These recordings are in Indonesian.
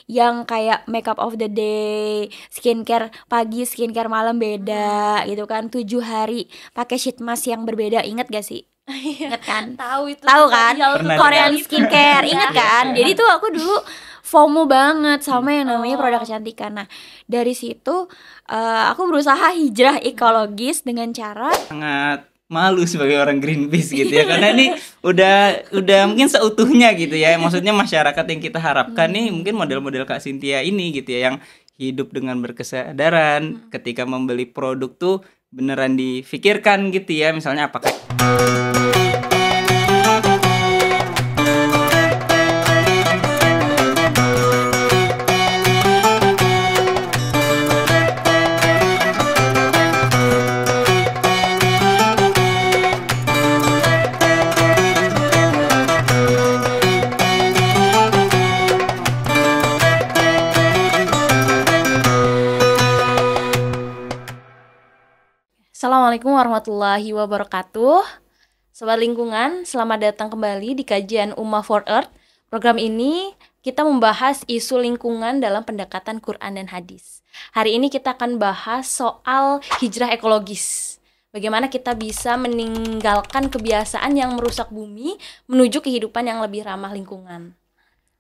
yang kayak makeup of the day, skincare pagi, skincare malam beda gitu kan. 7 hari pakai sheet mask yang berbeda. Ingat gak sih? Ingat kan? Tahu itu Tahu kan? tutorial Pernah Korean itu. skincare, Iya. ingat kan? Jadi tuh aku dulu FOMO banget sama yang namanya Oh. produk kecantikan. Nah, dari situ aku berusaha hijrah ekologis dengan cara Sangat malu sebagai orang Greenpeace gitu ya, karena ini udah mungkin seutuhnya gitu ya, maksudnya masyarakat yang kita harapkan nih mungkin model-model Kak Cynthia ini gitu ya, yang hidup dengan berkesadaran ketika membeli produk tuh beneran difikirkan gitu ya, misalnya apakah Assalamualaikum warahmatullahi wabarakatuh. Sobat lingkungan, selamat datang kembali di kajian Ummah for Earth. Program ini kita membahas isu lingkungan dalam pendekatan Quran dan hadis. Hari ini kita akan bahas soal hijrah ekologis. Bagaimana kita bisa meninggalkan kebiasaan yang merusak bumi menuju kehidupan yang lebih ramah lingkungan.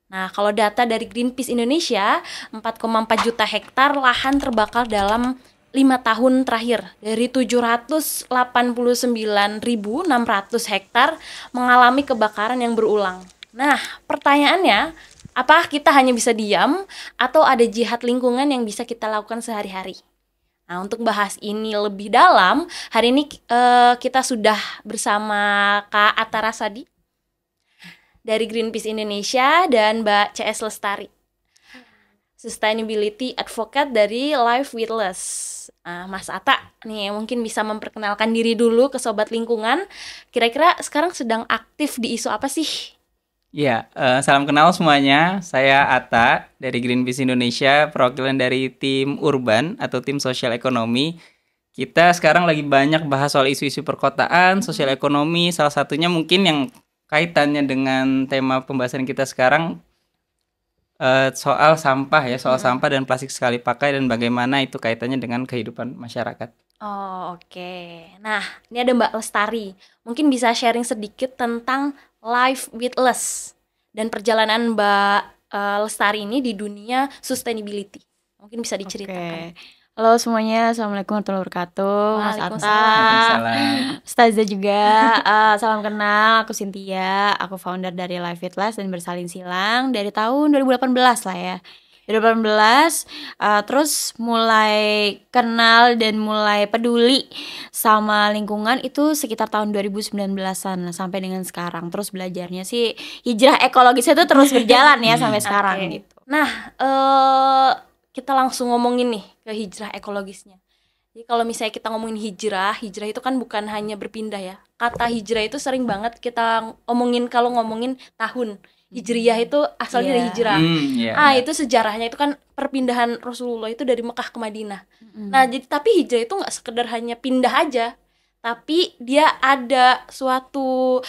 Nah, kalau data dari Greenpeace Indonesia, 4,4 juta hektar lahan terbakar dalam 5 tahun terakhir. Dari 789.600 hektar mengalami kebakaran yang berulang. Nah, pertanyaannya, apakah kita hanya bisa diam atau ada jihad lingkungan yang bisa kita lakukan sehari-hari? Nah, untuk bahas ini lebih dalam, hari ini kita sudah bersama Kak Atta Rasadi dari Greenpeace Indonesia dan Mbak CS Lestari, Sustainability Advocate dari Life with Less. Mas Atta nih mungkin bisa memperkenalkan diri dulu ke Sobat Lingkungan. Kira-kira sekarang sedang aktif di isu apa sih? ya, salam kenal semuanya. Saya Atta dari Greenpeace Indonesia, perwakilan dari tim urban atau tim sosial ekonomi. Kita sekarang lagi banyak bahas soal isu-isu perkotaan, sosial ekonomi. Salah satunya mungkin yang kaitannya dengan tema pembahasan kita sekarang, soal sampah ya, soal sampah dan plastik sekali pakai dan bagaimana itu kaitannya dengan kehidupan masyarakat. Oh, oke. Nah, ini ada Mbak Lestari. Mungkin bisa sharing sedikit tentang Life with Less dan perjalanan Mbak Lestari ini di dunia sustainability. Mungkin bisa diceritakan. Oke. Halo semuanya, assalamualaikum warahmatullahi wabarakatuh. Mas Waalaikumsalam. Atta, Waalaikumsalam. Ustazah juga. Salam kenal, aku Cynthia, aku founder dari Life with Less dan bersalin silang dari tahun 2018 lah ya. 2018, terus mulai kenal dan mulai peduli sama lingkungan itu sekitar tahun 2019-an sampai dengan sekarang. Terus belajarnya sih hijrah ekologisnya itu terus berjalan ya sampai sekarang Oke. gitu. Nah, kita langsung ngomongin nih ke hijrah ekologisnya. Jadi kalau misalnya kita ngomongin hijrah itu kan bukan hanya berpindah ya. Kata hijrah itu sering banget kita omongin kalau ngomongin tahun. Hijriyah itu asalnya dari Iya. hijrah. Ya, Itu sejarahnya itu kan perpindahan Rasulullah itu dari Mekah ke Madinah. Nah, jadi tapi hijrah itu nggak sekedar hanya pindah aja, tapi dia ada suatu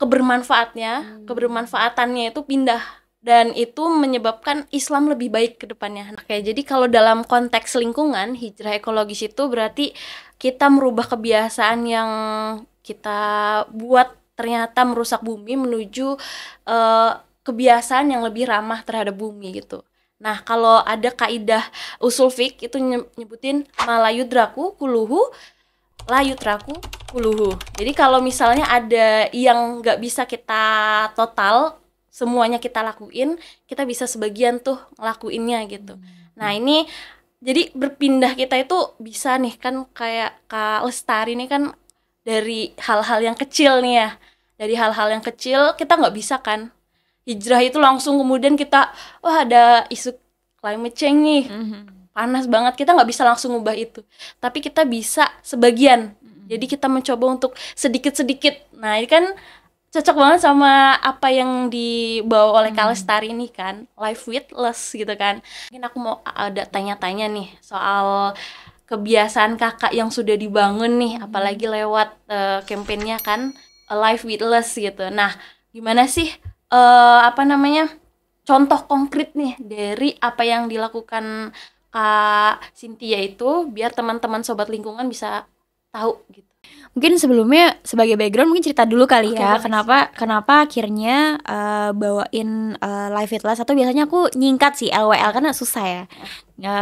kebermanfaatannya itu pindah dan itu menyebabkan Islam lebih baik ke depannya. Oke, jadi kalau dalam konteks lingkungan, hijrah ekologis itu berarti kita merubah kebiasaan yang kita buat ternyata merusak bumi menuju kebiasaan yang lebih ramah terhadap bumi gitu. Nah, kalau ada kaidah usul fiqh itu nyebutin malayudraku kuluhu layutraku kuluhu. Jadi kalau misalnya ada yang nggak bisa kita total semuanya kita lakuin, kita bisa sebagian tuh ngelakuinnya gitu. Nah, ini jadi berpindah kita itu bisa nih kan kayak Kak Lestari nih kan dari hal-hal yang kecil nih ya. Dari hal-hal yang kecil kita nggak bisa kan hijrah itu langsung kemudian kita ada isu climate change nih, panas banget, kita nggak bisa langsung ubah itu. Tapi kita bisa sebagian. Jadi kita mencoba untuk sedikit-sedikit. Nah, ini kan cocok banget sama apa yang dibawa oleh Kak Lestari ini kan, Life with Less gitu kan. Mungkin aku mau ada tanya-tanya nih soal kebiasaan kakak yang sudah dibangun nih, apalagi lewat kampanyenya kan Life with Less gitu. Nah, gimana sih apa namanya, contoh konkret nih dari apa yang dilakukan Kak Cynthia itu, biar teman-teman sobat lingkungan bisa tahu gitu. Mungkin sebelumnya sebagai background mungkin cerita dulu kali Oke, ya, boleh. kenapa akhirnya bawain Live It Last, atau biasanya aku nyingkat sih LWL karena susah ya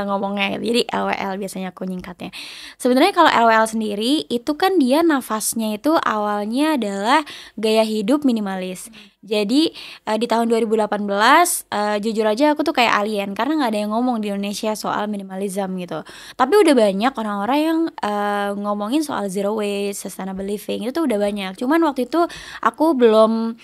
ngomongnya, jadi LWL biasanya aku nyingkatnya. Sebenarnya kalau LWL sendiri itu kan dia nafasnya itu awalnya adalah gaya hidup minimalis. Jadi di tahun 2018 jujur aja aku tuh kayak alien karena nggak ada yang ngomong di Indonesia soal minimalism gitu. Tapi udah banyak orang-orang yang ngomongin soal zero waste, sustainable living, itu tuh udah banyak. Cuman waktu itu aku belum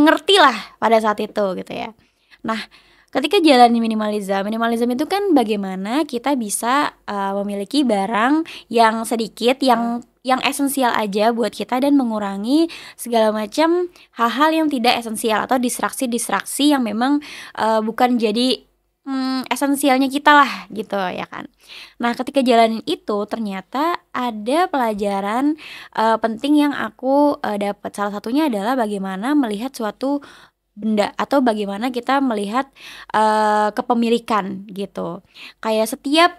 ngerti lah pada saat itu gitu ya. Nah, ketika jalani minimalism itu kan bagaimana kita bisa memiliki barang yang sedikit, yang esensial aja buat kita, dan mengurangi segala macam hal-hal yang tidak esensial atau distraksi-distraksi yang memang bukan jadi esensialnya kita lah gitu ya kan. Nah, ketika jalanin itu ternyata ada pelajaran penting yang aku dapat. Salah satunya adalah bagaimana melihat suatu benda atau bagaimana kita melihat kepemilikan gitu. Kayak setiap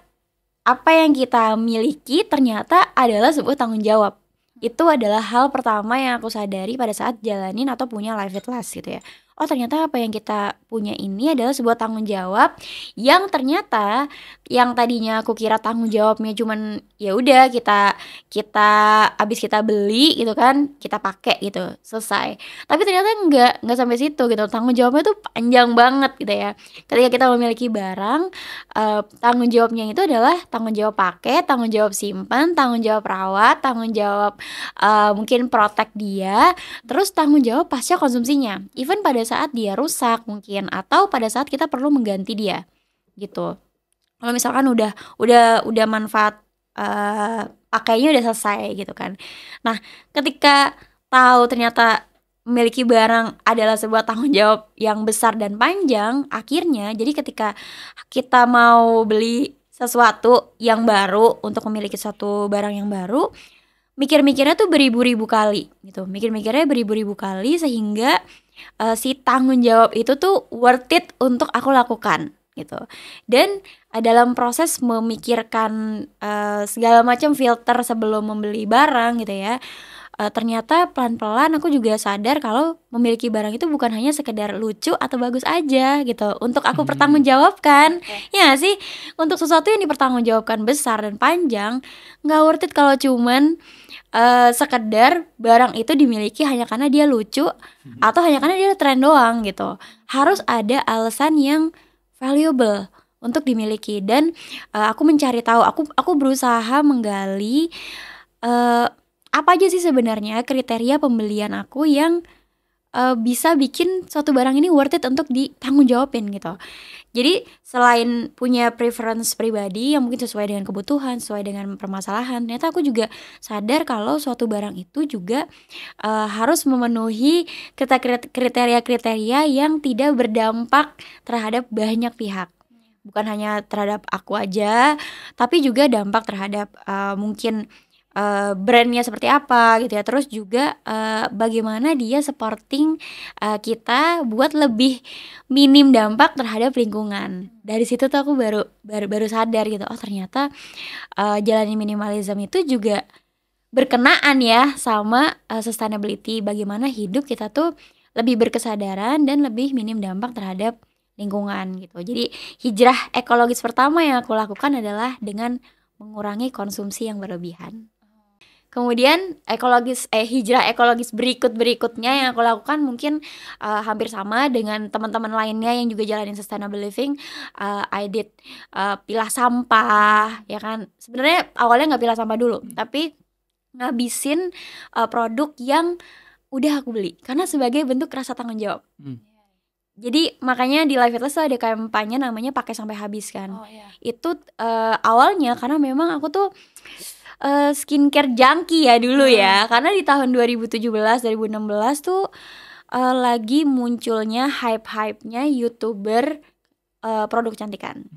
apa yang kita miliki ternyata adalah sebuah tanggung jawab. Itu adalah hal pertama yang aku sadari pada saat jalanin atau punya Live It Last gitu ya. Oh, ternyata apa yang kita punya ini adalah sebuah tanggung jawab yang ternyata yang tadinya aku kira tanggung jawabnya cuman ya udah kita abis kita beli gitu kan, kita pakai gitu, selesai. Tapi ternyata enggak sampai situ gitu. Tanggung jawabnya tuh panjang banget gitu ya. Ketika kita memiliki barang, tanggung jawabnya itu adalah tanggung jawab pakai, tanggung jawab simpan, tanggung jawab rawat, tanggung jawab mungkin protect dia, terus tanggung jawab pasca konsumsinya, even pada saat dia rusak mungkin, atau pada saat kita perlu mengganti dia gitu. Kalau misalkan udah manfaat pakainya udah selesai gitu kan. Nah, ketika tahu ternyata memiliki barang adalah sebuah tanggung jawab yang besar dan panjang, akhirnya jadi ketika kita mau beli sesuatu yang baru, untuk memiliki suatu barang yang baru, mikir-mikirnya tuh beribu-ribu kali gitu. Mikir-mikirnya beribu-ribu kali sehingga si tanggung jawab itu tuh worth it untuk aku lakukan gitu. Dan dalam proses memikirkan segala macam filter sebelum membeli barang gitu ya, ternyata pelan-pelan aku juga sadar kalau memiliki barang itu bukan hanya sekedar lucu atau bagus aja gitu untuk aku pertanggungjawabkan. Ya gak sih, untuk sesuatu yang dipertanggungjawabkan besar dan panjang, nggak worth it kalau cuman sekedar barang itu dimiliki hanya karena dia lucu atau hanya karena dia tren doang gitu. Harus ada alasan yang valuable untuk dimiliki. Dan aku mencari tahu, aku berusaha menggali apa aja sih sebenarnya kriteria pembelian aku yang bisa bikin suatu barang ini worth it untuk ditanggung jawabin gitu. Jadi selain punya preference pribadi yang mungkin sesuai dengan kebutuhan, sesuai dengan permasalahan, ternyata aku juga sadar kalau suatu barang itu juga harus memenuhi kriteria-kriteria yang tidak berdampak terhadap banyak pihak. Bukan hanya terhadap aku aja, tapi juga dampak terhadap mungkin brandnya seperti apa gitu ya. Terus juga bagaimana dia supporting kita buat lebih minim dampak terhadap lingkungan. Dari situ tuh aku baru sadar gitu. Oh, ternyata jalani minimalism itu juga berkenaan ya sama sustainability. Bagaimana hidup kita tuh lebih berkesadaran dan lebih minim dampak terhadap lingkungan gitu. Jadi hijrah ekologis pertama yang aku lakukan adalah dengan mengurangi konsumsi yang berlebihan. Kemudian hijrah ekologis berikutnya yang aku lakukan mungkin hampir sama dengan teman-teman lainnya yang juga jalanin sustainable living. I did pilah sampah ya kan. Sebenarnya awalnya nggak pilah sampah dulu, tapi ngabisin produk yang udah aku beli karena sebagai bentuk rasa tanggung jawab. Jadi makanya di Live It Last ada kampanye namanya pakai sampai habis kan. Itu awalnya karena memang aku tuh skincare junkie ya dulu ya. Karena di tahun 2017-2016 tuh lagi munculnya hype-hypenya YouTuber produk kecantikan.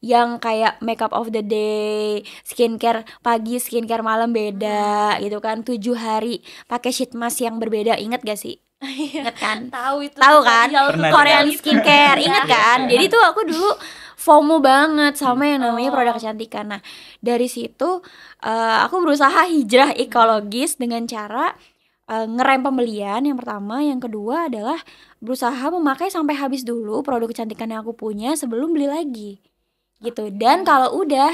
Yang kayak makeup of the day, skincare pagi, skincare malam beda gitu kan. 7 hari pakai sheet mask yang berbeda, inget gak sih? Ingat kan? Tahu itu. Tahu kan? tutorial Pernah Korean gitu. skincare, Iya. ingat kan? Jadi tuh aku dulu FOMO banget sama yang namanya Oh. produk kecantikan. Nah, dari situ aku berusaha hijrah ekologis dengan cara ngerem pembelian yang pertama, yang kedua adalah berusaha memakai sampai habis dulu produk kecantikan yang aku punya sebelum beli lagi. Gitu. Dan kalau udah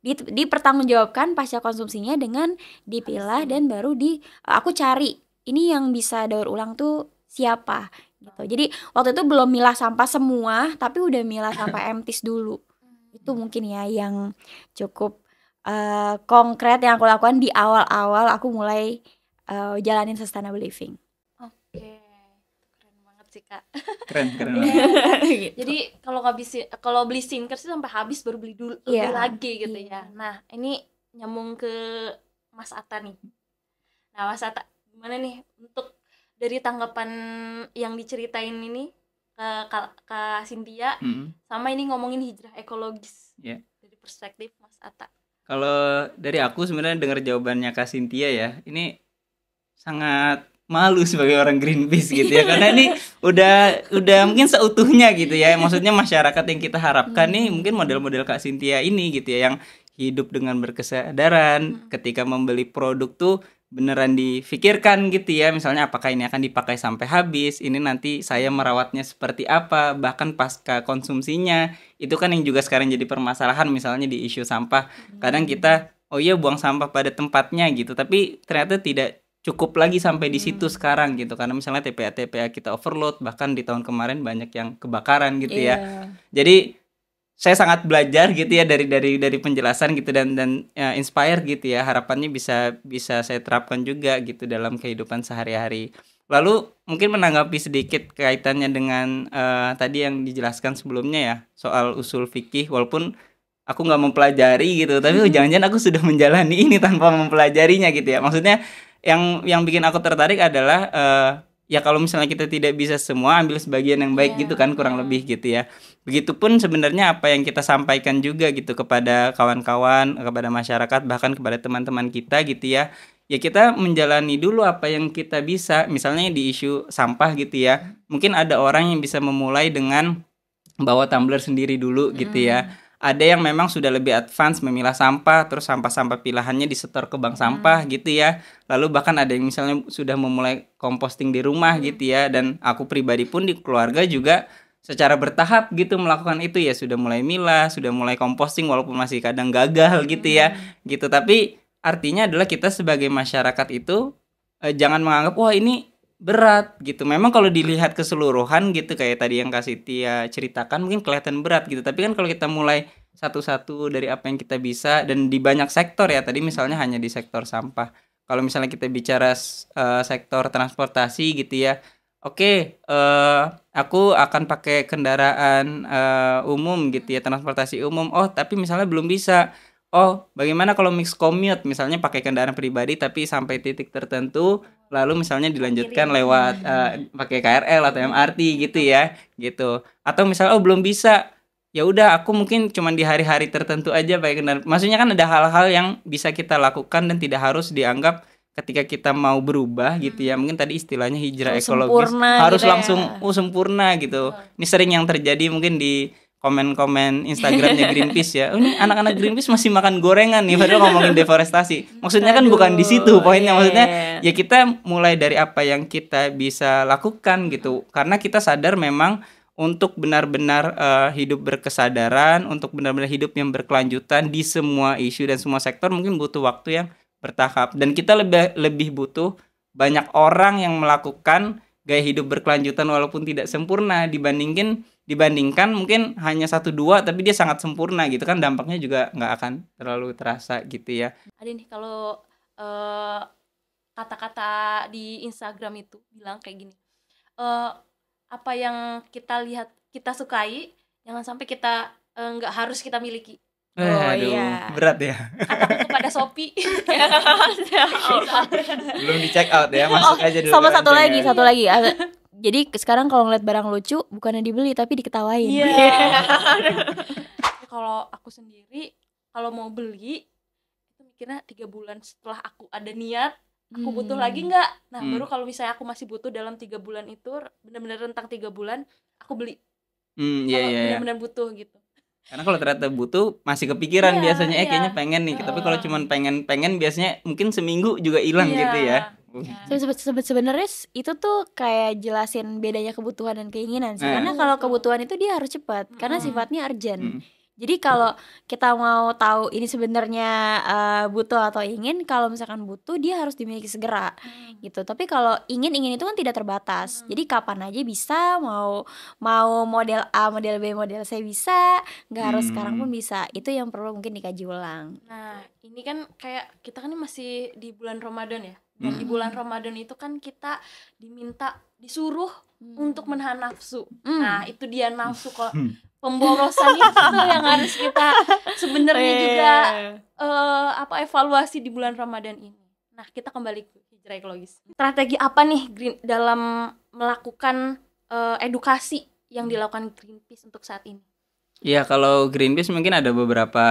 dipertanggungjawabkan pasca konsumsinya dengan dipilah dan baru aku cari ini yang bisa daur ulang tuh siapa gitu. Jadi waktu itu belum milah sampah semua, tapi udah milah sampah empties dulu. Itu mungkin ya yang cukup konkret yang aku lakukan di awal-awal aku mulai jalanin sustainable living. Oke. Keren banget sih, Kak. Keren Gitu. Jadi kalau beli skincare sih sampai habis baru beli dulu Iya. beli lagi gitu Iya. ya. Nah, ini nyambung ke Mas Atta nih. Nah, Mas Atta gimana nih untuk dari tanggapan yang diceritain ini ke Kak Cynthia sama ini ngomongin hijrah ekologis. Iya. Dari perspektif Mas Atta. Kalau dari aku sebenarnya dengar jawabannya Kak Cynthia ya, ini sangat malu sebagai orang Greenpeace gitu ya, karena ini udah mungkin seutuhnya gitu ya. Maksudnya masyarakat yang kita harapkan nih mungkin model-model Kak Cynthia ini gitu ya, yang hidup dengan berkesadaran, ketika membeli produk tuh beneran difikirkan gitu ya, misalnya apakah ini akan dipakai sampai habis, ini nanti saya merawatnya seperti apa, bahkan pasca konsumsinya. Itu kan yang juga sekarang jadi permasalahan, misalnya di isu sampah. Kadang kita oh iya buang sampah pada tempatnya gitu, tapi ternyata tidak cukup lagi sampai di situ sekarang gitu, karena misalnya TPA kita overload, bahkan di tahun kemarin banyak yang kebakaran gitu ya. Jadi saya sangat belajar gitu ya dari penjelasan gitu, dan inspire gitu ya, harapannya bisa saya terapkan juga gitu dalam kehidupan sehari-hari. Lalu mungkin menanggapi sedikit kaitannya dengan tadi yang dijelaskan sebelumnya ya, soal usul fikih, walaupun aku nggak mempelajari gitu, tapi jangan-jangan aku sudah menjalani ini tanpa mempelajarinya gitu ya. Maksudnya yang bikin aku tertarik adalah ya kalau misalnya kita tidak bisa semua, ambil sebagian yang baik gitu kan, kurang lebih gitu ya. Begitupun sebenarnya apa yang kita sampaikan juga gitu kepada kawan-kawan, kepada masyarakat, bahkan kepada teman-teman kita gitu ya. Ya kita menjalani dulu apa yang kita bisa. Misalnya di isu sampah gitu ya, mungkin ada orang yang bisa memulai dengan bawa tumbler sendiri dulu gitu ya. Ada yang memang sudah lebih advance memilah sampah, terus sampah-sampah pilahannya disetor ke bank sampah gitu ya. Lalu bahkan ada yang misalnya sudah memulai composting di rumah gitu ya. Dan aku pribadi pun di keluarga juga secara bertahap gitu melakukan itu ya. Sudah mulai milah, sudah mulai composting walaupun masih kadang gagal gitu ya. Gitu, tapi artinya adalah kita sebagai masyarakat itu jangan menganggap wah ini berat gitu. Memang kalau dilihat keseluruhan gitu kayak tadi yang Kak Cynthia ceritakan mungkin kelihatan berat gitu. Tapi kan kalau kita mulai satu-satu dari apa yang kita bisa, dan di banyak sektor ya, tadi misalnya hanya di sektor sampah. Kalau misalnya kita bicara sektor transportasi gitu ya. Oke, aku akan pakai kendaraan umum gitu ya, transportasi umum. Oh, tapi misalnya belum bisa. Oh, bagaimana kalau mix commute, misalnya pakai kendaraan pribadi tapi sampai titik tertentu, lalu misalnya dilanjutkan lewat pakai KRL atau MRT gitu ya, gitu. Atau misalnya oh belum bisa, ya udah aku mungkin cuma di hari-hari tertentu aja pakai kendaraan. Maksudnya kan ada hal-hal yang bisa kita lakukan dan tidak harus dianggap ketika kita mau berubah gitu ya. Mungkin tadi istilahnya hijrah ekologis harus gitu langsung sempurna gitu. Ini sering yang terjadi mungkin di komen-komen Instagramnya Greenpeace ya. Oh, ini anak-anak Greenpeace masih makan gorengan nih padahal ngomongin deforestasi. Maksudnya kan bukan di situ poinnya. Maksudnya ya kita mulai dari apa yang kita bisa lakukan gitu. Karena kita sadar memang untuk benar-benar hidup berkesadaran, untuk benar-benar hidup yang berkelanjutan di semua isu dan semua sektor mungkin butuh waktu yang bertahap. Dan kita lebih butuh banyak orang yang melakukan gaya hidup berkelanjutan walaupun tidak sempurna dibandingkan mungkin hanya 1-2 tapi dia sangat sempurna gitu kan, dampaknya juga nggak akan terlalu terasa gitu ya. Ada nih kalau kata-kata di Instagram itu bilang kayak gini, apa yang kita lihat kita sukai jangan sampai kita nggak harus kita miliki. Berat ya. Kataku kepada Shopee. Belum di check out ya, masuk aja dulu. Sama satu lagi. Jadi sekarang kalau ngeliat barang lucu bukannya dibeli tapi diketawain. Kalau aku sendiri kalau mau beli itu mikirnya 3 bulan setelah aku ada niat aku butuh lagi nggak. Nah baru kalau misalnya aku masih butuh dalam 3 bulan itu, benar-benar rentang 3 bulan aku beli. Iya Kalau iya iya. benar-benar butuh gitu. Karena kalau ternyata butuh masih kepikiran Iya, biasanya iya. kayaknya pengen nih. Tapi kalau cuman pengen biasanya mungkin seminggu juga hilang Iya. gitu ya. Sebenarnya itu tuh kayak jelasin bedanya kebutuhan dan keinginan sih. Karena kalau kebutuhan itu dia harus cepat, karena sifatnya urgent. Jadi kalau kita mau tahu ini sebenarnya butuh atau ingin, kalau misalkan butuh dia harus dimiliki segera gitu. Tapi kalau ingin itu kan tidak terbatas. Jadi kapan aja bisa, mau model A, model B, model C bisa, nggak harus sekarang pun bisa. Itu yang perlu mungkin dikaji ulang. Nah ini kan kayak kita kan masih di bulan Ramadan ya. Dan di bulan Ramadan itu kan kita disuruh untuk menahan nafsu. Nah itu dia nafsu kok. Pemborosan itu yang harus kita sebenarnya juga evaluasi di bulan Ramadan ini. Nah kita kembali ke hijrah ekologis. Strategi apa nih dalam melakukan edukasi yang dilakukan Greenpeace untuk saat ini? Ya kalau Greenpeace mungkin ada beberapa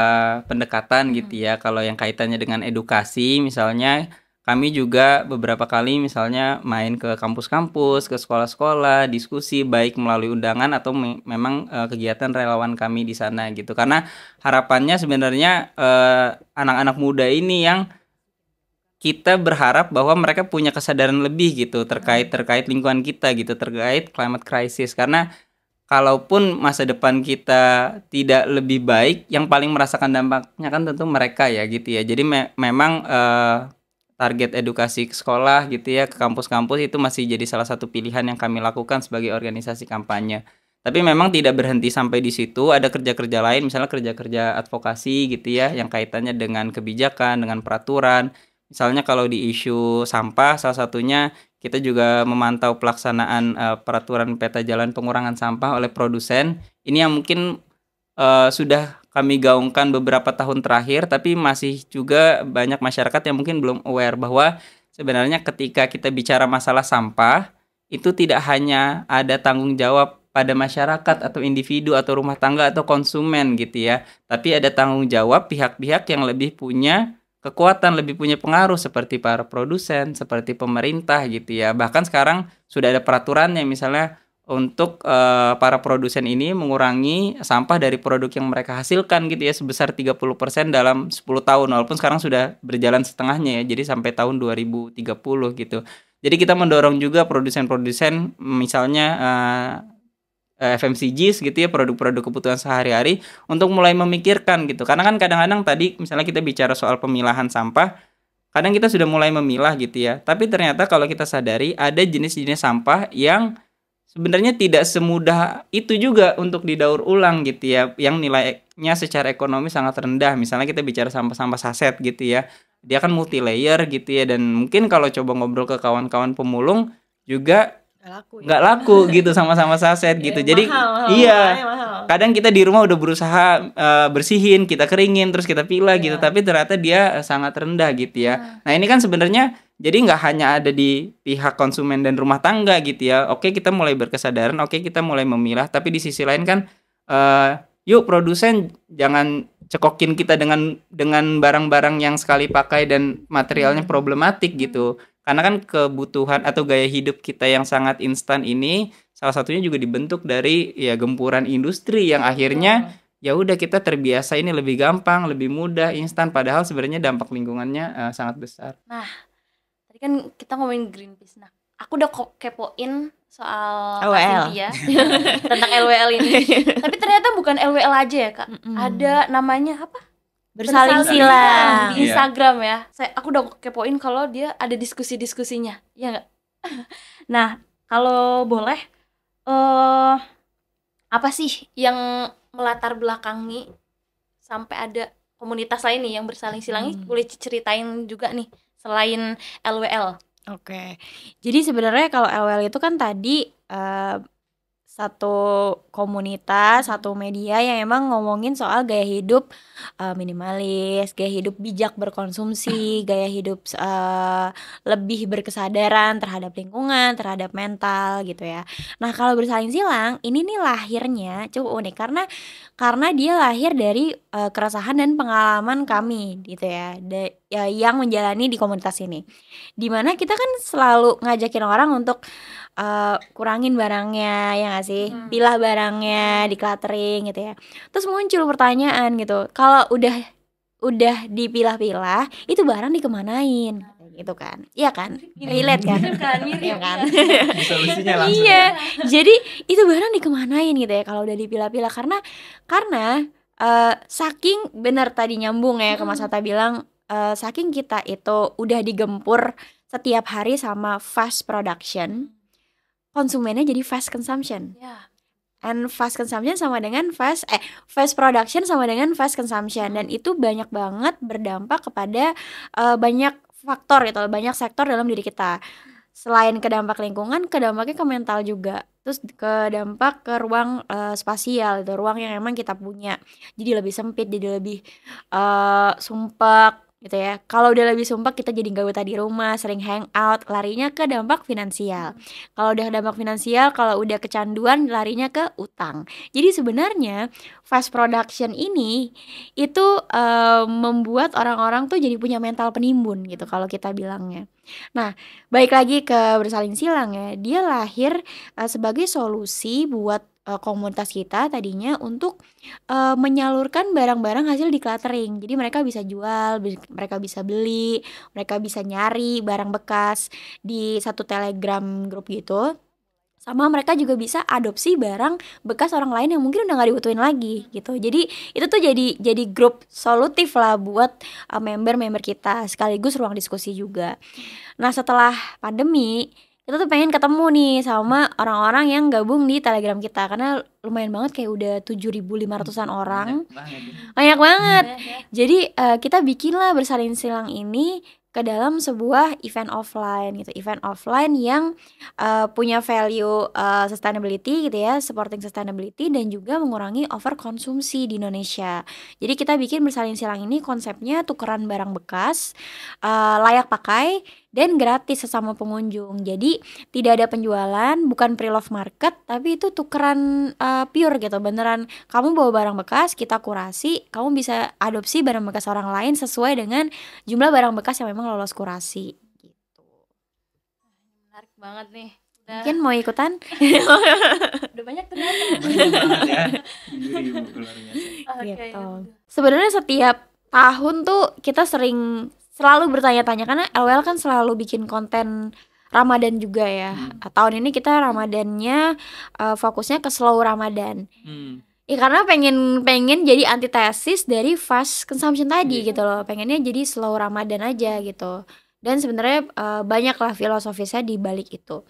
pendekatan gitu ya. Kalau yang kaitannya dengan edukasi misalnya, kami juga beberapa kali misalnya main ke kampus-kampus, ke sekolah-sekolah, diskusi baik melalui undangan atau memang kegiatan relawan kami di sana gitu. Karena harapannya sebenarnya anak-anak muda ini yang kita berharap bahwa mereka punya kesadaran lebih gitu terkait lingkungan kita gitu, terkait climate crisis. Karena kalaupun masa depan kita tidak lebih baik, yang paling merasakan dampaknya kan tentu mereka ya gitu ya. Jadi memang target edukasi ke sekolah gitu ya, ke kampus-kampus itu masih jadi salah satu pilihan yang kami lakukan sebagai organisasi kampanye. Tapi memang tidak berhenti sampai di situ, ada kerja-kerja lain, misalnya kerja-kerja advokasi gitu ya, yang kaitannya dengan kebijakan, dengan peraturan. Misalnya kalau di isu sampah, salah satunya kita juga memantau pelaksanaan peraturan peta jalan pengurangan sampah oleh produsen. Ini yang mungkin sudah kami gaungkan beberapa tahun terakhir, tapi masih juga banyak masyarakat yang mungkin belum aware bahwa sebenarnya ketika kita bicara masalah sampah, itu tidak hanya ada tanggung jawab pada masyarakat atau individu atau rumah tangga atau konsumen gitu ya, tapi ada tanggung jawab pihak-pihak yang lebih punya kekuatan, lebih punya pengaruh seperti para produsen, seperti pemerintah gitu ya. Bahkan sekarang sudah ada peraturannya misalnya untuk para produsen ini mengurangi sampah dari produk yang mereka hasilkan gitu ya sebesar 30% dalam 10 tahun, walaupun sekarang sudah berjalan setengahnya ya, jadi sampai tahun 2030 gitu. Jadi kita mendorong juga produsen-produsen misalnya FMCGs gitu ya, produk-produk kebutuhan sehari-hari untuk mulai memikirkan gitu. Karena kan kadang-kadang tadi misalnya kita bicara soal pemilahan sampah, kadang kita sudah mulai memilah gitu ya, tapi ternyata kalau kita sadari ada jenis-jenis sampah yang sebenarnya tidak semudah itu juga untuk didaur ulang gitu ya, yang nilainya secara ekonomi sangat rendah. Misalnya kita bicara sampah-sampah saset gitu ya, dia kan multi layer gitu ya, dan mungkin kalau coba ngobrol ke kawan-kawan pemulung juga nggak laku gitu sama-sama saset gitu. Jadi mahal. Kadang kita di rumah udah berusaha bersihin, kita keringin, terus kita pilah gitu, tapi ternyata dia sangat rendah gitu ya. Nah ini kan sebenarnya jadi nggak hanya ada di pihak konsumen dan rumah tangga gitu ya. Oke, kita mulai berkesadaran, oke kita mulai memilah, tapi di sisi lain kan yuk produsen jangan cekokin kita dengan barang-barang yang sekali pakai dan materialnya problematik gitu. Karena kan kebutuhan atau gaya hidup kita yang sangat instan ini salah satunya juga dibentuk dari ya gempuran industri yang akhirnya ya udah kita terbiasa ini lebih gampang, lebih mudah, instan, padahal sebenarnya dampak lingkungannya sangat besar. Nah, tadi kan kita ngomongin Greenpeace. Nah, aku udah kepoin soal LWL ya tentang LWL ini. Tapi ternyata bukan LWL aja ya, Kak. Ada namanya apa? Bersaling silang di Instagram ya. Aku udah kepoin kalau dia ada diskusi-diskusinya. Iya nggak? Nah, kalau boleh apa sih yang melatar belakangi sampai ada komunitas lain nih yang bersaling silang? Boleh ceritain juga nih selain LWL. Oke. Jadi sebenarnya kalau LWL itu kan tadi satu komunitas, satu media yang emang ngomongin soal gaya hidup minimalis, gaya hidup bijak berkonsumsi, gaya hidup lebih berkesadaran terhadap lingkungan, terhadap mental gitu ya. Nah kalau bersaling silang ini nih lahirnya cukup unik karena dia lahir dari keresahan dan pengalaman kami gitu ya, yang menjalani di komunitas ini. Dimana kita kan selalu ngajakin orang untuk kurangin barangnya, ya nggak sih? Pilah barangnya, decluttering gitu ya. Terus muncul pertanyaan gitu, kalau udah dipilah-pilah, itu barang dikemanain? Gitu kan? Iya kan? Relate kan? Iya kan? Solusinya langsung. Iya. Jadi itu barang dikemanain gitu ya kalau udah dipilah-pilah, karena saking benar tadi nyambung ya ke Mas Hatta bilang, saking kita itu udah digempur setiap hari sama fast production, konsumennya jadi fast consumption. And fast consumption sama dengan fast production sama dengan fast consumption, dan itu banyak banget berdampak kepada banyak faktor gitu, banyak sektor dalam diri kita. Selain ke dampak lingkungan, ke dampaknya ke mental juga. Terus ke dampak ke ruang spasial, itu ruang yang emang kita punya. Jadi lebih sempit, jadi lebih sumpek gitu ya. Kalau udah lebih sumpek, kita jadi nggak betah di rumah, sering hangout, larinya ke dampak finansial. Kalau udah dampak finansial, kalau udah kecanduan, larinya ke utang. Jadi sebenarnya fast production ini itu membuat orang-orang tuh jadi punya mental penimbun gitu kalau kita bilangnya. Nah, balik lagi ke bersalin silang ya. Dia lahir sebagai solusi buat komunitas kita tadinya untuk menyalurkan barang-barang hasil decluttering. Jadi mereka bisa jual, mereka bisa beli, mereka bisa nyari barang bekas di satu Telegram grup gitu. Sama mereka juga bisa adopsi barang bekas orang lain yang mungkin udah gak dibutuhin lagi gitu. Jadi itu tuh jadi grup solutif lah buat member-member kita, sekaligus ruang diskusi juga. Nah, setelah pandemi, kita tuh pengen ketemu nih sama orang-orang yang gabung di Telegram kita, karena lumayan banget, kayak udah 7.500-an orang. Banyak banget. Jadi kita bikinlah bersalin silang ini ke dalam sebuah event offline gitu, event offline yang punya value sustainability gitu ya, supporting sustainability dan juga mengurangi overkonsumsi di Indonesia. Jadi kita bikin bersalin silang ini konsepnya tukeran barang bekas, layak pakai dan gratis sesama pengunjung. Jadi tidak ada penjualan, bukan pre-love market, tapi itu tukeran pure gitu, beneran kamu bawa barang bekas, kita kurasi, kamu bisa adopsi barang bekas orang lain sesuai dengan jumlah barang bekas yang memang lolos kurasi gitu. Menarik banget nih. Mungkin mau ikutan? Udah banyak ternyata. Ya, 7.000 luar biasa. Gitu. Sebenarnya setiap tahun tuh kita selalu bertanya-tanya, karena LWL kan selalu bikin konten Ramadan juga ya. Tahun ini kita Ramadannya fokusnya ke slow Ramadan. Ya karena pengen jadi antitesis dari fast consumption tadi gitu loh. Pengennya jadi slow Ramadan aja gitu. Dan sebenarnya banyak lah filosofisnya di balik itu.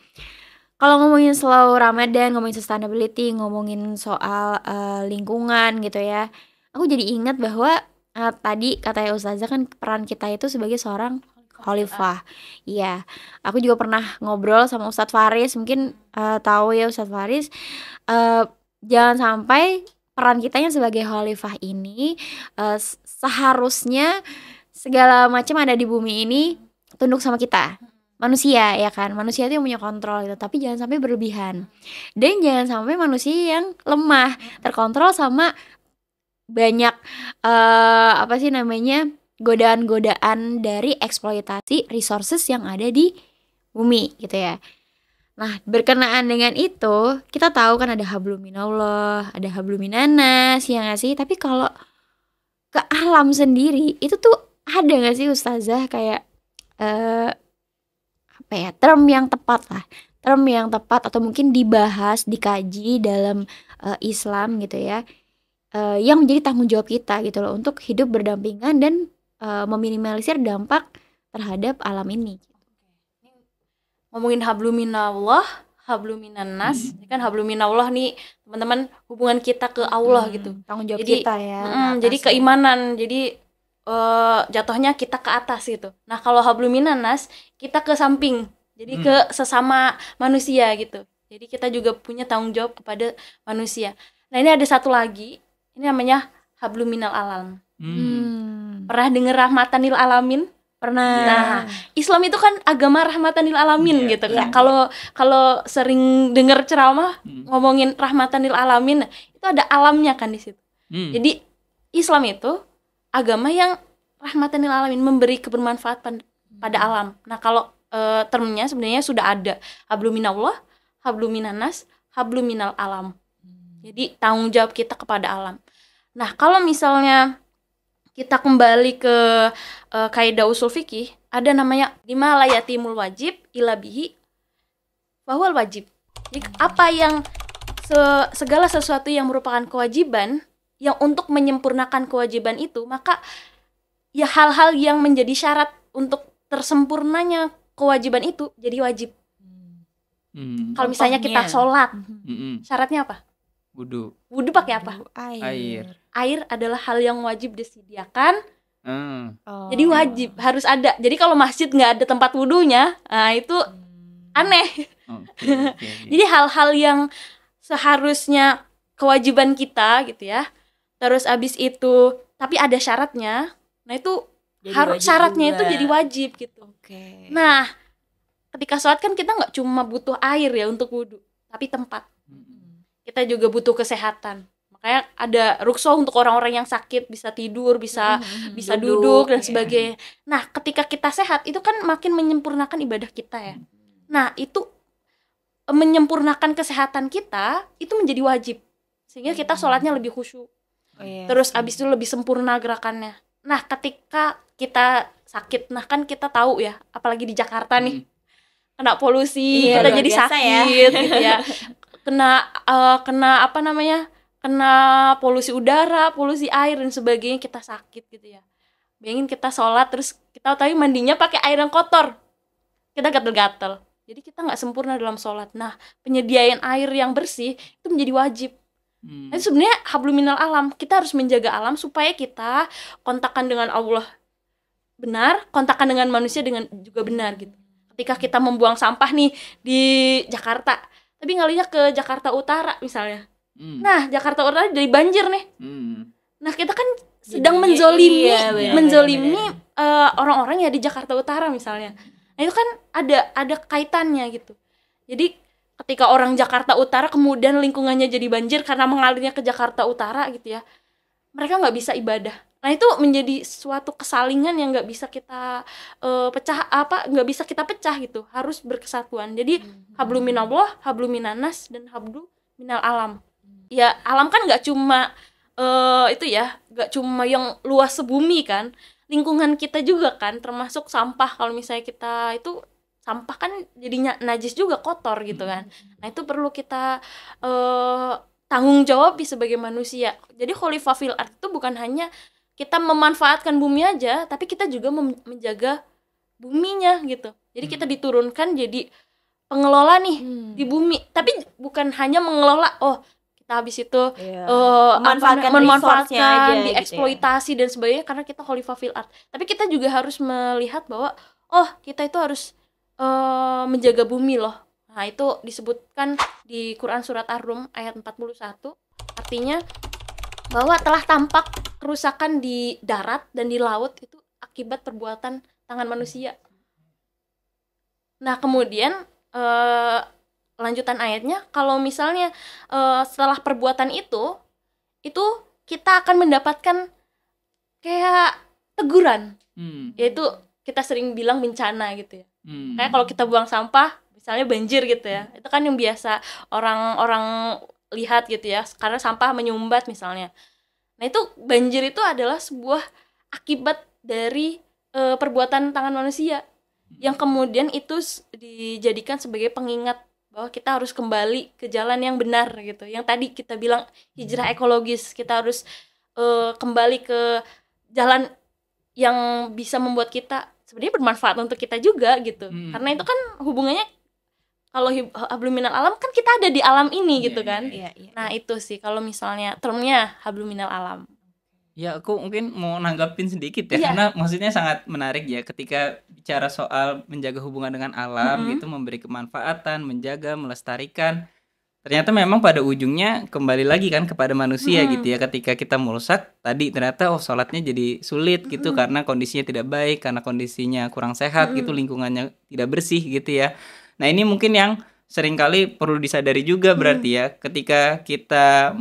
Kalau ngomongin slow Ramadan, ngomongin sustainability, ngomongin soal lingkungan gitu ya, aku jadi ingat bahwa tadi katanya Ustazah kan peran kita itu sebagai seorang khalifah. Iya, aku juga pernah ngobrol sama Ustadz Faris, mungkin tahu ya Ustadz Faris. Jangan sampai peran kita yang sebagai khalifah ini seharusnya segala macam ada di bumi ini tunduk sama kita, manusia ya kan. Manusia itu yang punya kontrol gitu, tapi jangan sampai berlebihan. Dan jangan sampai manusia yang lemah terkontrol sama banyak godaan-godaan dari eksploitasi resources yang ada di bumi gitu ya. Nah, berkenaan dengan itu, kita tahu kan ada hablum minallah, ada hablum minanas, ya nggak sih? Tapi kalau ke alam sendiri, itu tuh ada nggak sih Ustazah kayak term yang tepat lah, term yang tepat atau mungkin dibahas, dikaji dalam Islam gitu ya, yang menjadi tanggung jawab kita gitu loh untuk hidup berdampingan dan meminimalisir dampak terhadap alam ini. Ngomongin habluminallah, habluminannas, kan habluminallah nih teman-teman, hubungan kita ke Allah gitu. Tanggung jawab jadi, kita ya. Jadi keimanan, jadi jatuhnya kita ke atas gitu. Nah kalau habluminannas kita ke samping, jadi ke sesama manusia gitu. Jadi kita juga punya tanggung jawab kepada manusia. Nah ini ada satu lagi, ini namanya habluminal alam. Pernah dengar rahmatanil alamin? Pernah. Nah, Islam itu kan agama rahmatanil alamin gitu kan. Kalau sering dengar ceramah ngomongin rahmatanil alamin, itu ada alamnya kan di situ. Jadi Islam itu agama yang rahmatan lil alamin, memberi kebermanfaatan pada alam. Nah, kalau termnya sebenarnya sudah ada hablum minallah, hablum minanas, hablum minal alam. Jadi tanggung jawab kita kepada alam. Nah, kalau misalnya kita kembali ke kaidah usul fikih, ada namanya lima la yatimul wajib ila bihi bahwal wajib. Jadi apa yang segala sesuatu yang merupakan kewajiban, yang untuk menyempurnakan kewajiban itu, maka ya hal-hal yang menjadi syarat untuk tersempurnanya kewajiban itu jadi wajib. Kalau misalnya kita sholat, syaratnya apa? Wudu. Wudu pakai apa? Air. Air adalah hal yang wajib disediakan. Jadi wajib harus ada. Jadi kalau masjid nggak ada tempat wudunya, nah itu aneh. Okay. Jadi hal-hal yang seharusnya kewajiban kita gitu ya. Terus abis itu tapi ada syaratnya. Nah itu harus syaratnya itu jadi wajib gitu. Nah, ketika sholat kan kita nggak cuma butuh air ya untuk wudu, tapi tempat. Kita juga butuh kesehatan. Makanya ada rukso untuk orang-orang yang sakit, bisa tidur, bisa duduk dan sebagainya. Nah, ketika kita sehat itu kan makin menyempurnakan ibadah kita ya. Nah, itu menyempurnakan kesehatan kita itu menjadi wajib. Sehingga kita sholatnya lebih khusyuk. Terus abis itu lebih sempurna gerakannya. Nah, ketika kita sakit, nah kan kita tahu ya, apalagi di Jakarta nih, kena polusi, kita jadi sakit gitu ya. Kena apa namanya? Kena polusi udara, polusi air dan sebagainya, kita sakit gitu ya. Bayangin kita sholat terus kita tahu mandinya pakai air yang kotor, kita gatel-gatel. Jadi kita nggak sempurna dalam sholat. Nah, penyediaan air yang bersih itu menjadi wajib. Itu sebenarnya hablum minal alam. Kita harus menjaga alam supaya kita kontakkan dengan Allah benar, kontakkan dengan manusia dengan juga benar gitu. Ketika kita membuang sampah nih di Jakarta, tapi ngalinya ke Jakarta Utara misalnya. Nah, Jakarta Utara jadi banjir nih. Nah, kita kan sedang menzolimi orang-orang ya di Jakarta Utara misalnya. Nah, itu kan ada kaitannya gitu. Jadi ketika orang Jakarta Utara kemudian lingkungannya jadi banjir karena mengalirnya ke Jakarta Utara gitu ya, mereka nggak bisa ibadah. Nah, itu menjadi suatu kesalingan yang nggak bisa kita nggak bisa kita pecah gitu. Harus berkesatuan. Jadi hablum minallah, hablum minanas, dan hablum minal alam. Ya, alam kan nggak cuma nggak cuma yang luas sebumi kan. Lingkungan kita juga kan, termasuk sampah. Kalau misalnya kita itu sampah kan jadinya najis juga, kotor gitu kan. Nah, itu perlu kita tanggung jawab sebagai manusia. Jadi khalifah fil ard itu bukan hanya kita memanfaatkan bumi aja, tapi kita juga menjaga buminya gitu. Jadi kita diturunkan jadi pengelola nih di bumi, tapi bukan hanya mengelola, kita habis itu memanfaatkan dieksploitasi dan sebagainya karena kita khalifah fil ard. Tapi kita juga harus melihat bahwa kita itu harus menjaga bumi loh. Nah, itu disebutkan di Quran surat Ar-Rum ayat 41. Artinya bahwa telah tampak kerusakan di darat dan di laut itu akibat perbuatan tangan manusia. Nah, kemudian lanjutan ayatnya, kalau misalnya setelah perbuatan itu kita akan mendapatkan kayak teguran, yaitu kita sering bilang bencana gitu ya. Kayak kalau kita buang sampah, misalnya banjir gitu ya, itu kan yang biasa orang-orang lihat gitu ya, karena sampah menyumbat misalnya. Nah, itu banjir itu adalah sebuah akibat dari perbuatan tangan manusia, yang kemudian itu dijadikan sebagai pengingat bahwa kita harus kembali ke jalan yang benar gitu. Yang tadi kita bilang hijrah ekologis, kita harus kembali ke jalan yang bisa membuat kita sebenarnya bermanfaat untuk kita juga gitu. Karena itu kan hubungannya, kalau hablum minal alam kan kita ada di alam ini gitu kan. Nah, itu sih kalau misalnya termnya hablum minal alam. Ya, aku mungkin mau nanggapin sedikit ya, karena maksudnya sangat menarik ya ketika bicara soal menjaga hubungan dengan alam gitu, memberi kemanfaatan, menjaga, melestarikan. Ternyata memang pada ujungnya kembali lagi kan kepada manusia gitu ya. Ketika kita merusak tadi, ternyata sholatnya jadi sulit gitu karena kondisinya tidak baik, karena kondisinya kurang sehat gitu, lingkungannya tidak bersih gitu ya. Nah, ini mungkin yang seringkali perlu disadari juga berarti ya, ketika kita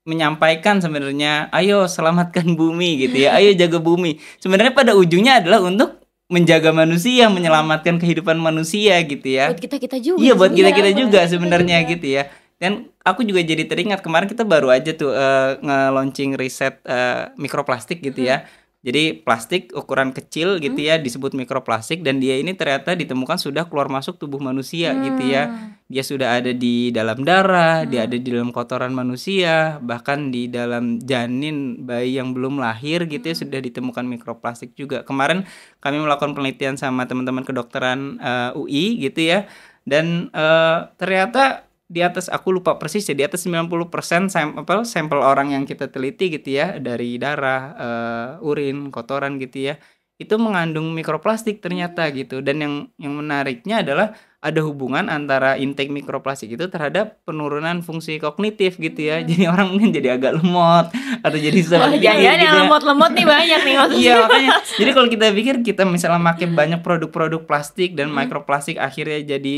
menyampaikan sebenarnya ayo selamatkan bumi gitu ya, ayo jaga bumi. Sebenarnya pada ujungnya adalah untuk menjaga manusia, menyelamatkan kehidupan manusia gitu ya. Buat kita juga. Iya, buat kita-kita Iya, juga buat kita sebenarnya juga. gitu ya. Dan aku juga jadi teringat kemarin kita baru aja tuh nge-launching riset mikroplastik gitu ya. Jadi plastik ukuran kecil gitu ya disebut mikroplastik, dan dia ini ternyata ditemukan sudah keluar masuk tubuh manusia gitu ya. Dia sudah ada di dalam darah, dia ada di dalam kotoran manusia, bahkan di dalam janin bayi yang belum lahir gitu ya sudah ditemukan mikroplastik juga. Kemarin kami melakukan penelitian sama teman-teman kedokteran UI gitu ya. Dan ternyata di atas, aku lupa persis ya, di atas 90% sampel orang yang kita teliti gitu ya, dari darah, urin, kotoran gitu ya, itu mengandung mikroplastik ternyata gitu. Dan yang menariknya adalah ada hubungan antara intake mikroplastik itu terhadap penurunan fungsi kognitif gitu ya. Jadi orang mungkin jadi agak lemot atau jadi susah Wah, berpikir jangan-jangan gitu yang ya. lemot-lemot nih banyak nih maksudnya. Iya, makanya jadi kalau kita pikir kita misalnya pakai banyak produk-produk plastik dan mikroplastik akhirnya jadi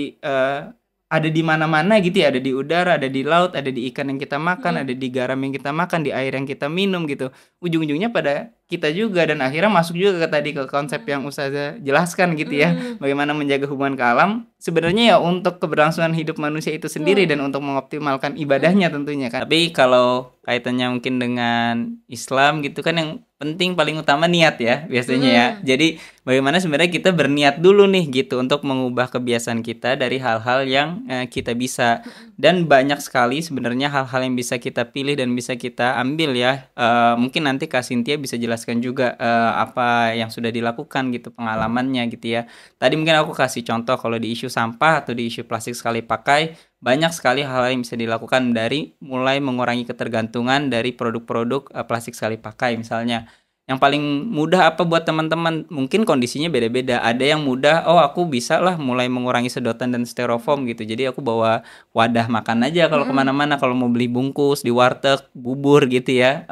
ada di mana-mana gitu ya, ada di udara, ada di laut, ada di ikan yang kita makan, ada di garam yang kita makan, di air yang kita minum gitu. Ujung-ujungnya pada kita juga, dan akhirnya masuk juga ke tadi ke konsep yang Ustazah jelaskan gitu ya. Bagaimana menjaga hubungan ke alam sebenarnya ya untuk keberlangsungan hidup manusia itu sendiri dan untuk mengoptimalkan ibadahnya tentunya kan. Tapi kalau kaitannya mungkin dengan Islam gitu kan, yang penting paling utama niat ya biasanya ya. Jadi bagaimana sebenarnya kita berniat dulu nih gitu untuk mengubah kebiasaan kita dari hal-hal yang kita bisa. Dan banyak sekali sebenarnya hal-hal yang bisa kita pilih dan bisa kita ambil ya. Mungkin nanti Kak Cynthia bisa jelaskan juga apa yang sudah dilakukan gitu, pengalamannya gitu ya. Tadi mungkin aku kasih contoh kalau di isu sampah atau di isu plastik sekali pakai, banyak sekali hal yang bisa dilakukan, dari mulai mengurangi ketergantungan dari produk-produk plastik sekali pakai misalnya. Yang paling mudah apa buat teman-teman? Mungkin kondisinya beda-beda. Ada yang mudah, oh aku bisa lah mulai mengurangi sedotan dan styrofoam gitu. Jadi aku bawa wadah makan aja kalau kemana-mana. Kalau mau beli bungkus di warteg, bubur gitu ya,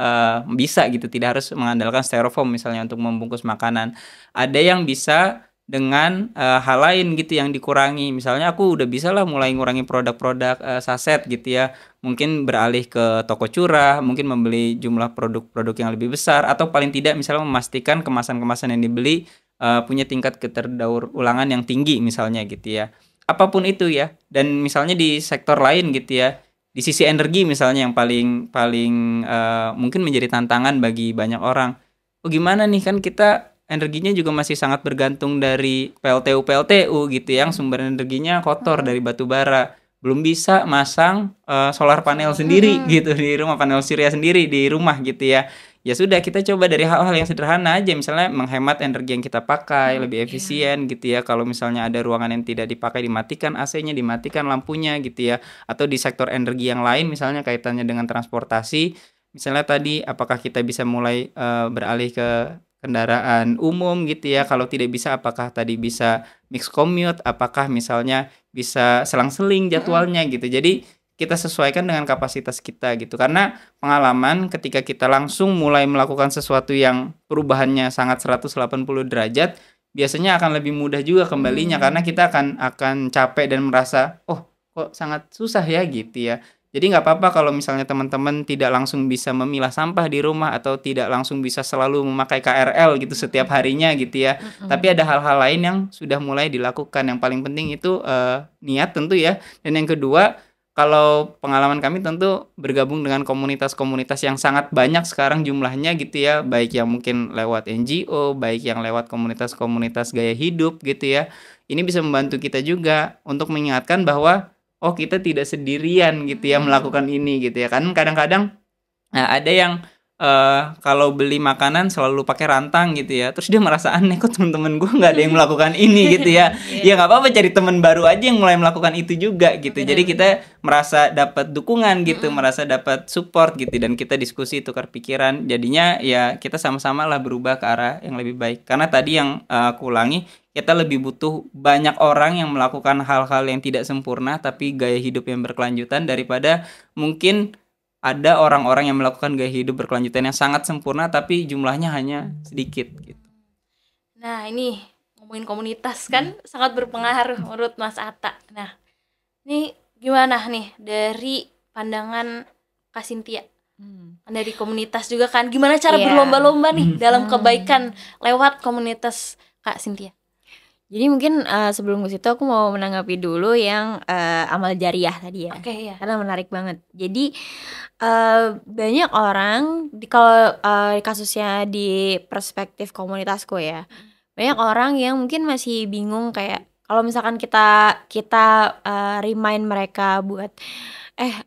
bisa gitu. Tidak harus mengandalkan styrofoam misalnya untuk membungkus makanan. Ada yang bisa dengan hal lain gitu yang dikurangi. Misalnya aku udah bisa lah mulai ngurangi produk-produk saset gitu ya. Mungkin beralih ke toko curah, mungkin membeli jumlah produk-produk yang lebih besar, atau paling tidak misalnya memastikan kemasan-kemasan yang dibeli punya tingkat keterdaur ulangan yang tinggi misalnya gitu ya. Apapun itu ya. Dan misalnya di sektor lain gitu ya, di sisi energi misalnya yang paling mungkin menjadi tantangan bagi banyak orang. Oh gimana nih, kan kita energinya juga masih sangat bergantung dari PLTU gitu yang sumber energinya kotor dari batu bara. Belum bisa masang solar panel sendiri gitu di rumah, panel surya sendiri di rumah gitu ya. Ya sudah, kita coba dari hal-hal yang sederhana aja, misalnya menghemat energi yang kita pakai, lebih efisien gitu ya. Kalau misalnya ada ruangan yang tidak dipakai, dimatikan AC-nya, dimatikan lampunya gitu ya. Atau di sektor energi yang lain misalnya kaitannya dengan transportasi, misalnya tadi apakah kita bisa mulai beralih ke kendaraan umum gitu ya. Kalau tidak bisa, apakah tadi bisa mix commute, apakah misalnya bisa selang-seling jadwalnya gitu. Jadi kita sesuaikan dengan kapasitas kita gitu. Karena pengalaman ketika kita langsung mulai melakukan sesuatu yang perubahannya sangat 180 derajat, biasanya akan lebih mudah juga kembalinya, karena kita akan capek dan merasa, oh kok sangat susah ya gitu ya. Jadi nggak apa-apa kalau misalnya teman-teman tidak langsung bisa memilah sampah di rumah, atau tidak langsung bisa selalu memakai KRL gitu setiap harinya gitu ya. Tapi ada hal-hal lain yang sudah mulai dilakukan. Yang paling penting itu niat tentu ya. Dan yang kedua, kalau pengalaman kami tentu bergabung dengan komunitas-komunitas yang sangat banyak sekarang jumlahnya gitu ya. Baik yang mungkin lewat NGO, baik yang lewat komunitas-komunitas gaya hidup gitu ya. Ini bisa membantu kita juga untuk mengingatkan bahwa oh kita tidak sendirian gitu ya melakukan ini gitu ya. Kan kadang-kadang ada yang kalau beli makanan selalu pakai rantang gitu ya, terus dia merasa aneh, kok teman-teman gue nggak ada yang melakukan ini gitu ya. Ya nggak apa-apa, cari teman baru aja yang mulai melakukan itu juga gitu. Jadi kita merasa dapat dukungan gitu, merasa dapat support gitu, dan kita diskusi, tukar pikiran, jadinya ya kita sama-sama lah berubah ke arah yang lebih baik. Karena tadi yang aku ulangi, kita lebih butuh banyak orang yang melakukan hal-hal yang tidak sempurna tapi gaya hidup yang berkelanjutan, daripada mungkin ada orang-orang yang melakukan gaya hidup berkelanjutan yang sangat sempurna tapi jumlahnya hanya sedikit gitu. Nah, ini ngomongin komunitas kan sangat berpengaruh menurut Mas Atta. Nah, ini gimana nih dari pandangan Kak Cynthia? Dari komunitas juga kan, gimana cara Iya. berlomba-lomba nih dalam kebaikan lewat komunitas Kak Cynthia? Jadi mungkin sebelum ke situ aku mau menanggapi dulu yang amal jariah tadi ya. Oke, ya. Karena menarik banget. Jadi banyak orang kalau kasusnya di perspektif komunitasku ya, banyak orang yang mungkin masih bingung kayak kalau misalkan kita remind mereka buat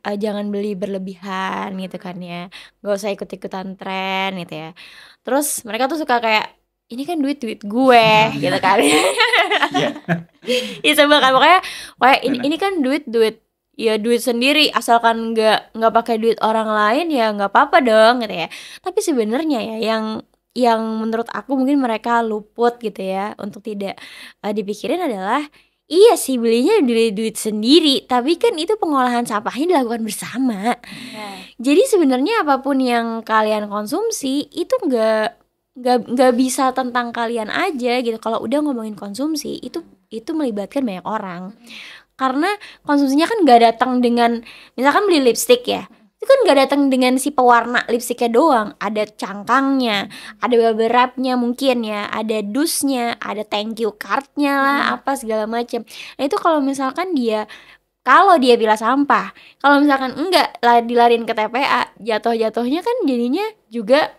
jangan beli berlebihan gitu kan ya, gak usah ikut-ikutan tren gitu ya. Terus mereka tuh suka kayak ini kan duit gue gitu kan. Iya sebel kan, makanya kayak ini kan duit ya duit sendiri, asalkan nggak pakai duit orang lain ya nggak apa-apa dong gitu ya. Tapi sebenarnya ya yang menurut aku mungkin mereka luput gitu ya untuk tidak dipikirin adalah iya sih belinya dari duit sendiri, tapi kan itu pengolahan sampahnya dilakukan bersama. Jadi sebenarnya apapun yang kalian konsumsi itu nggak bisa tentang kalian aja gitu. Kalau udah ngomongin konsumsi itu melibatkan banyak orang. Karena konsumsinya kan nggak datang dengan misalkan beli lipstick ya, itu kan nggak datang dengan si pewarna lipstiknya doang, ada cangkangnya, ada bubble wrapnya mungkin ya, ada dusnya, ada thank you cardnya lah, apa segala macam. Nah itu kalau misalkan dia pilih sampah, kalau misalkan enggak dilarin ke TPA, jatuhnya kan jadinya juga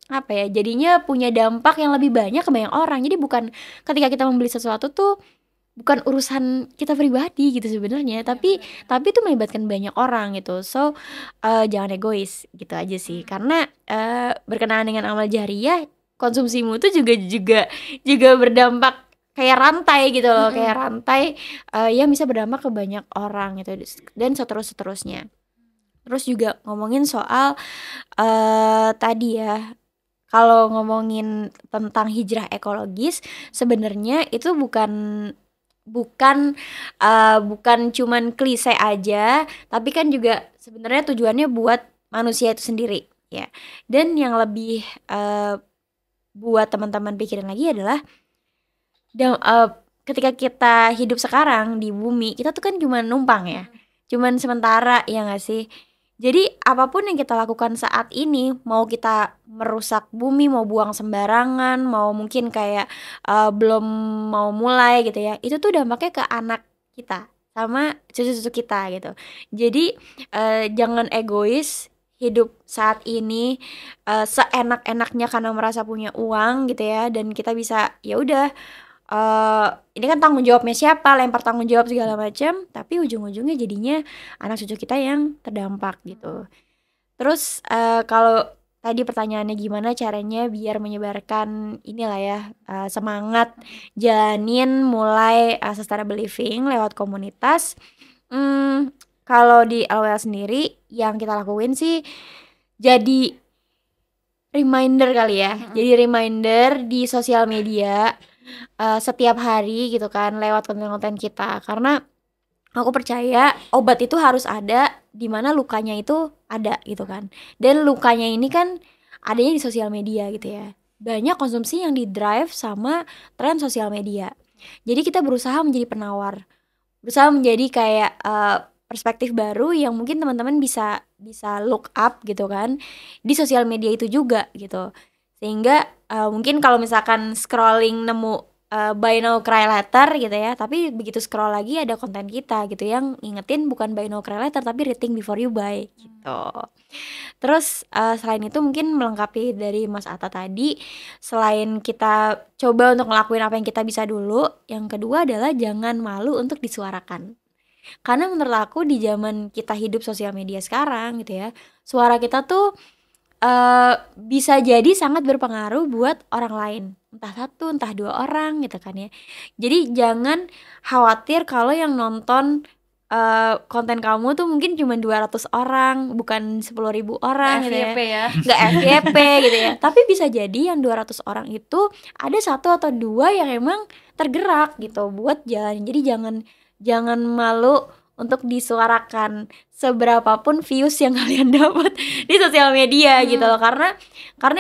apa ya, jadinya punya dampak yang lebih banyak ke banyak orang. Jadi bukan ketika kita membeli sesuatu tuh bukan urusan kita pribadi gitu sebenarnya, tapi itu melibatkan banyak orang gitu. So jangan egois gitu aja sih. Karena berkenaan dengan amal jariah, konsumsimu tuh juga berdampak kayak rantai gitu loh, kayak rantai yang bisa berdampak ke banyak orang gitu dan seterusnya. Terus juga ngomongin soal tadi ya, kalau ngomongin tentang hijrah ekologis, sebenarnya itu bukan cuman klise aja, tapi kan juga sebenarnya tujuannya buat manusia itu sendiri ya. Dan yang lebih buat teman-teman pikirin lagi adalah ketika kita hidup sekarang di bumi, kita tuh kan cuma numpang ya, cuman sementara ya nggak sih. Jadi apapun yang kita lakukan saat ini, mau kita merusak bumi, mau buang sembarangan, mau mungkin kayak belum mau mulai gitu ya, itu tuh dampaknya ke anak kita sama cucu-cucu kita gitu. Jadi jangan egois hidup saat ini seenak-enaknya karena merasa punya uang gitu ya, dan kita bisa ya udah ini kan tanggung jawabnya siapa, lempar tanggung jawab segala macam, tapi ujung-ujungnya jadinya anak cucu kita yang terdampak gitu. Terus kalau tadi pertanyaannya gimana caranya biar menyebarkan inilah ya semangat jalanin mulai sustainable living lewat komunitas. Kalau di LWL sendiri yang kita lakuin sih jadi reminder kali ya. Jadi reminder di sosial media setiap hari gitu kan lewat konten-konten kita, karena aku percaya obat itu harus ada di mana lukanya itu ada gitu kan, dan lukanya ini kan adanya di sosial media gitu ya. Banyak konsumsi yang di drive sama tren sosial media, jadi kita berusaha menjadi penawar, berusaha menjadi kayak perspektif baru yang mungkin teman-teman bisa look up gitu kan di sosial media itu juga gitu. Sehingga mungkin kalau misalkan scrolling nemu buy now cry later gitu ya, tapi begitu scroll lagi ada konten kita gitu yang ngingetin bukan buy now cry later tapi rethink before you buy gitu. Terus selain itu mungkin melengkapi dari Mas Atta tadi, selain kita coba untuk ngelakuin apa yang kita bisa dulu, yang kedua adalah jangan malu untuk disuarakan. Karena menurut aku di zaman kita hidup sosial media sekarang gitu ya, suara kita tuh bisa jadi sangat berpengaruh buat orang lain, entah satu entah dua orang gitu kan ya. Jadi jangan khawatir kalau yang nonton konten kamu tuh mungkin cuma 200 orang, bukan 10.000 orang gitu ya. Nggak FYP gitu ya. Tapi bisa jadi yang 200 orang itu ada satu atau dua yang emang tergerak gitu buat jalan. Jadi jangan malu untuk disuarakan seberapapun views yang kalian dapat di sosial media gitu loh, karena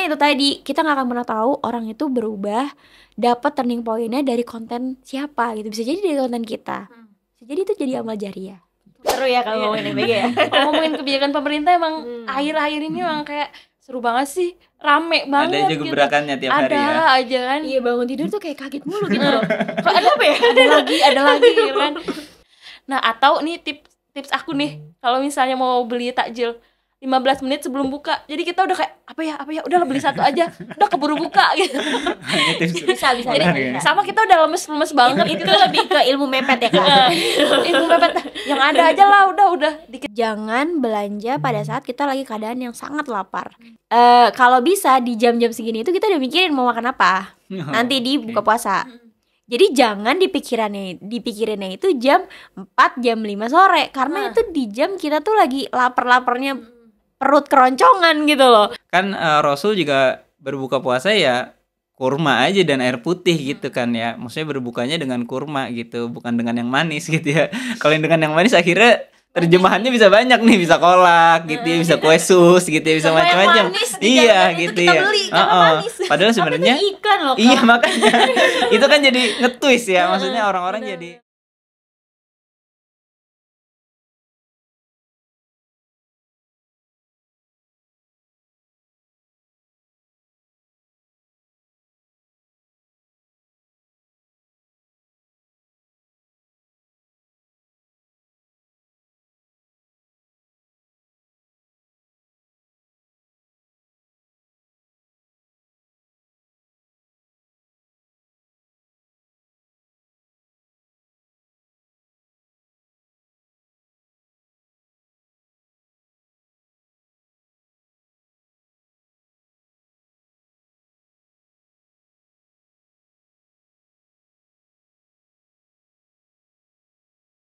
itu tadi kita nggak akan pernah tahu orang itu berubah dapat turning pointnya dari konten siapa gitu, bisa jadi dari konten kita, bisa jadi itu jadi amal jariah. Seru ya kalau ngomongin MBG ya. Kalau ngomongin kebijakan pemerintah emang akhir-akhir ini emang kayak seru banget sih, rame banget. Ada aja gebrakannya tiap hari ya. Ada aja kan. Iya, bangun tidur tuh kayak kaget mulu gitu loh. Kok ada apa ya? Ada lagi gitu kan. Nah, atau nih tips aku nih, kalau misalnya mau beli takjil 15 menit sebelum buka. Jadi kita udah kayak apa ya, udah beli satu aja. Udah keburu buka gitu. Bisa. Jadi sama kita udah lemes banget Itu lebih ke ilmu mepet ya Kak. Ilmu mepet yang ada aja lah, udah dikit. Jangan belanja pada saat kita lagi keadaan yang sangat lapar. Kalau bisa di jam-jam segini itu kita udah mikirin mau makan apa. Nanti di buka puasa. Jadi jangan dipikirinnya itu jam 4, jam 5 sore. Karena itu di jam kita tuh lagi lapar-laparnya, perut keroncongan gitu loh. Kan Rasul juga berbuka puasa ya kurma aja dan air putih gitu kan ya. Maksudnya berbukanya dengan kurma gitu, bukan dengan yang manis gitu ya. Kalau yang dengan yang manis akhirnya terjemahannya bisa banyak nih, bisa kolak gitu ya, bisa kue sus gitu ya, bisa macam-macam. Iya gitu ya. Padahal sebenarnya iklan loh Kak. iya makanya itu kan jadi nge-twist ya, maksudnya orang-orang jadi